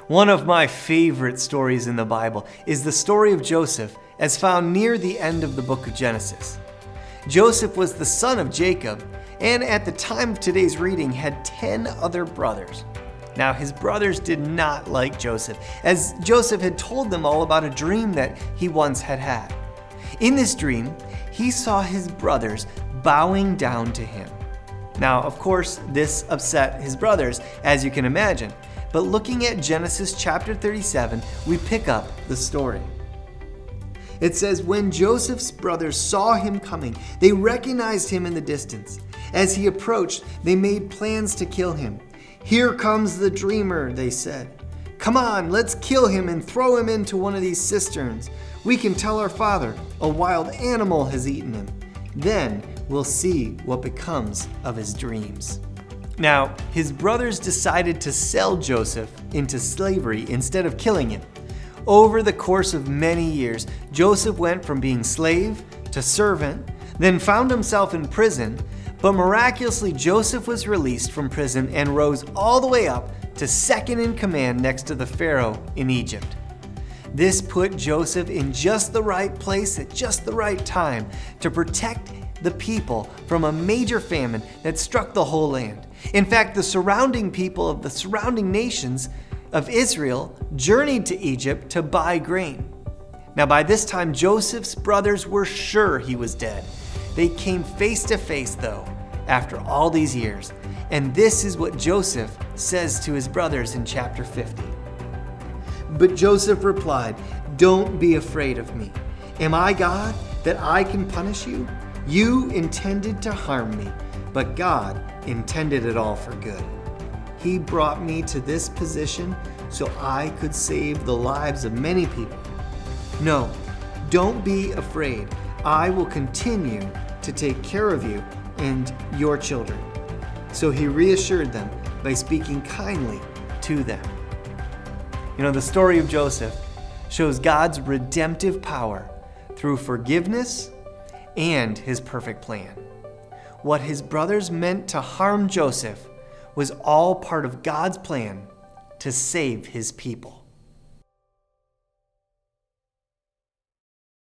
One of my favorite stories in the Bible is the story of Joseph, as found near the end of the book of Genesis. Joseph was the son of Jacob, and at the time of today's reading had 10 other brothers. Now, his brothers did not like Joseph, as Joseph had told them all about a dream that he once had had. In this dream, he saw his brothers bowing down to him. Now, of course, this upset his brothers, as you can imagine. But looking at Genesis chapter 37, we pick up the story. It says, "When Joseph's brothers saw him coming, they recognized him in the distance. As he approached, they made plans to kill him. 'Here comes the dreamer,' they said. 'Come on, let's kill him and throw him into one of these cisterns. We can tell our father a wild animal has eaten him. Then we'll see what becomes of his dreams.'" Now, his brothers decided to sell Joseph into slavery instead of killing him. Over the course of many years, Joseph went from being slave to servant, then found himself in prison, but miraculously Joseph was released from prison and rose all the way up to second in command next to the Pharaoh in Egypt. This put Joseph in just the right place at just the right time to protect the people from a major famine that struck the whole land. In fact, the surrounding people of the surrounding nations of Israel journeyed to Egypt to buy grain. Now, by this time, Joseph's brothers were sure he was dead. They came face to face, though, after all these years. And this is what Joseph says to his brothers in chapter 50. "But Joseph replied, 'Don't be afraid of me. Am I God that I can punish you? You intended to harm me, but God intended it all for good. He brought me to this position so I could save the lives of many people. No, don't be afraid. I will continue to take care of you and your children.' So he reassured them by speaking kindly to them." You know, the story of Joseph shows God's redemptive power through forgiveness and his perfect plan. What his brothers meant to harm Joseph was all part of God's plan to save his people.